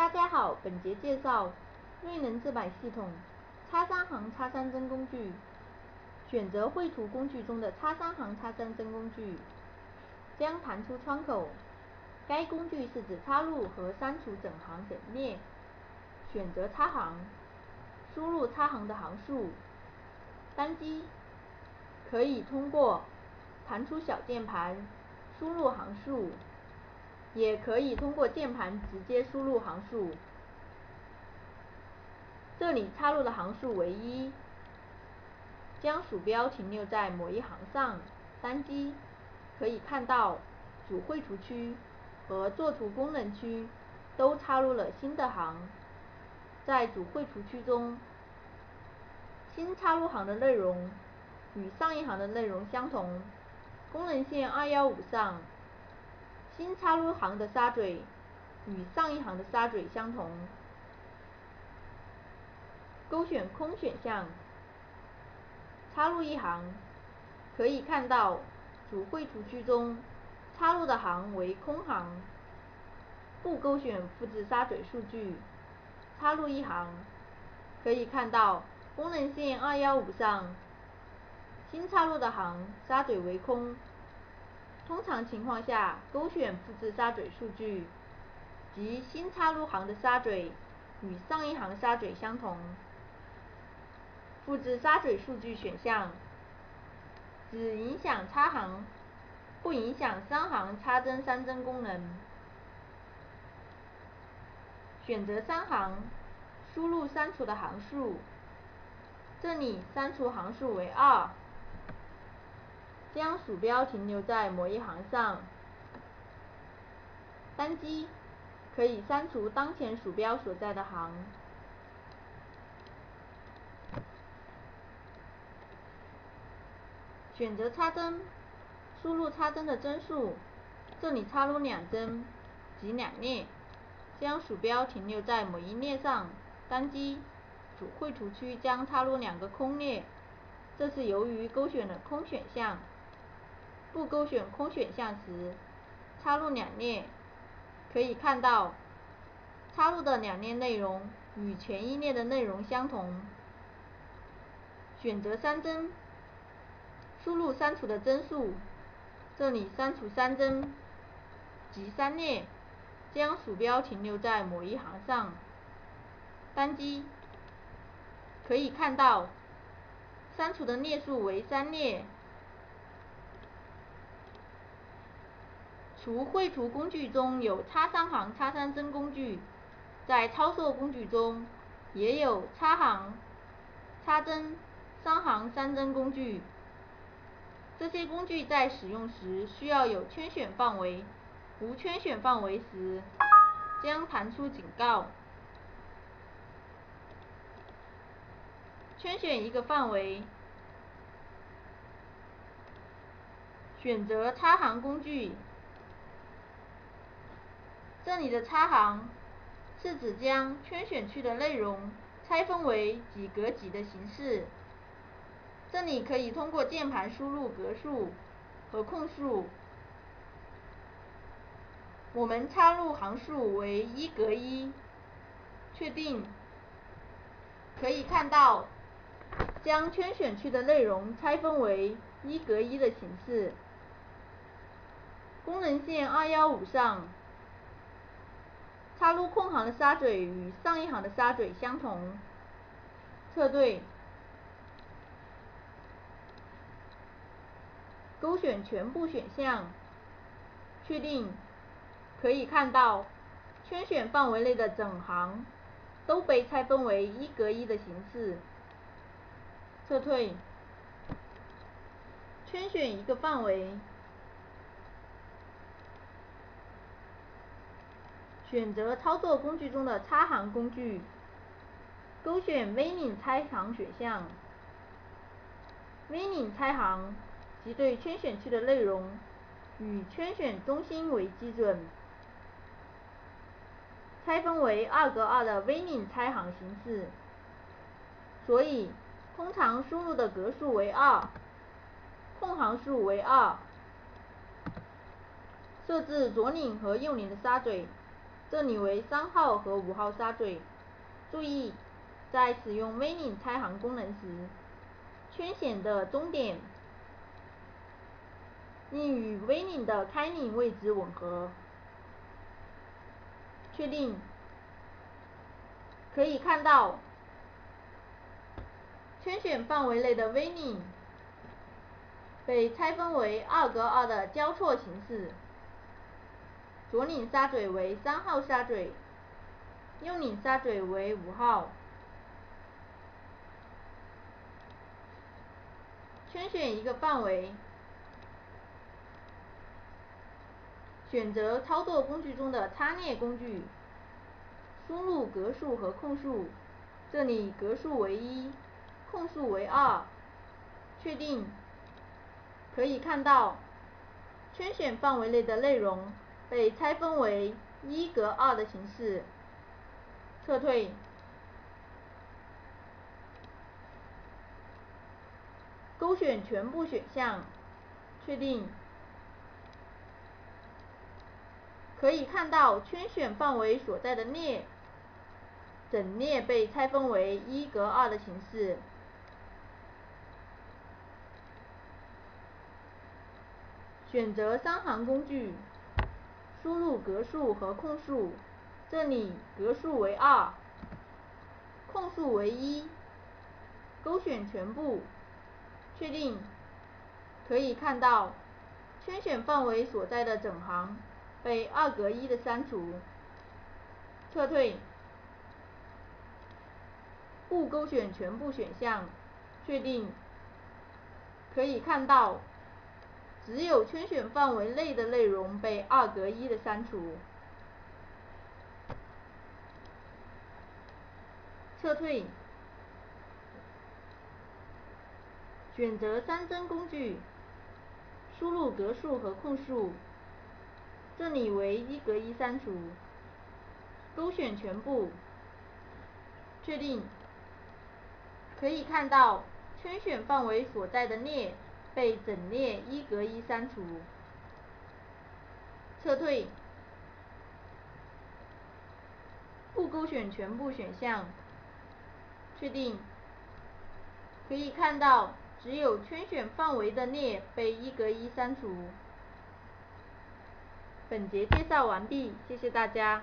大家好，本节介绍瑞能字摆系统插三行插三针工具。选择绘图工具中的插三行插三针工具，将弹出窗口。该工具是指插入和删除整行整列。选择插行，输入插行的行数。单击可以通过弹出小键盘输入行数，也可以通过键盘直接输入行数。这里插入的行数为1。将鼠标停留在某一行上，单击可以看到主绘图区和作图功能区都插入了新的行。在主绘图区中，新插入行的内容与上一行的内容相同。功能线215上，新插入行的沙嘴与上一行的沙嘴相同。勾选空选项，插入一行，可以看到主绘图区中插入的行为空行。不勾选复制沙嘴数据，插入一行，可以看到功能线215上，新插入的行沙嘴为空。通常情况下，勾选复制沙嘴数据，即新插入行的沙嘴与上一行沙嘴相同。复制沙嘴数据选项只影响插行，不影响三行插针三针功能。选择三行，输入删除的行数。这里删除行数为2。将鼠标停留在某一行上，单击可以删除当前鼠标所在的行。选择插针，输入插针的针数。这里插入2针，即2列。将鼠标停留在某一列上，单击主绘图区将插入2个空列。这是由于勾选了空选项。不勾选空选项时，插入2列，可以看到插入的2列内容与前一列的内容相同。选择删针，输入删除的针数。这里删除3针，即3列。将鼠标停留在某一行上，单击可以看到删除的列数为3列。除绘图工具中有插三行插三针工具，在操作工具中也有插行、插针、3行3针工具。这些工具在使用时需要有圈选范围，无圈选范围时将弹出警告。圈选一个范围，选择插行工具。这里的插行是指将圈选区的内容拆分为几格几的形式。这里可以通过键盘输入格数和空数。我们插入行数为1格1，确定。可以看到将圈选区的内容拆分为1格1的形式。功能线215上，插入空行的沙嘴与上一行的沙嘴相同。撤对。勾选全部选项，确定。可以看到圈选范围内的整行都被拆分为1格1的形式。撤退。圈选一个范围，选择操作工具中的插行工具，勾选 V 领拆行选项。V 领拆行即对圈选区的内容与圈选中心为基准，拆分为2格2的 V 领拆行形式，所以通常输入的格数为2，空行数为2。设置左领和右领的沙嘴，这里为3号和5号沙嘴。注意，在使用 Winning 拆行功能时，圈选的终点应与 Winning 的开领位置吻合。确定。可以看到，圈选范围内的 Winning 被拆分为2格2的交错形式。左领沙嘴为3号沙嘴，右领沙嘴为5号。圈选一个范围，选择操作工具中的插列工具，输入格数和空数，这里格数为1，空数为2。确定。可以看到，圈选范围内的内容被拆分为1格2的形式。撤退。勾选全部选项，确定。可以看到圈选范围所在的列，整列被拆分为1格2的形式。选择3行工具，输入格数和空数，这里格数为2，空数为1。勾选全部，确定。可以看到，圈选范围所在的整行被2格1的删除。撤退。不勾选全部选项，确定。可以看到，只有圈选范围内的内容被2格1的删除。撤退。选择3帧工具，输入格数和空数，这里为1格1删除。勾选全部，确定。可以看到，圈选范围所在的列被整列1格1删除。撤退。不勾选全部选项，确定。可以看到，只有圈选范围的列被1格1删除。本节介绍完毕，谢谢大家。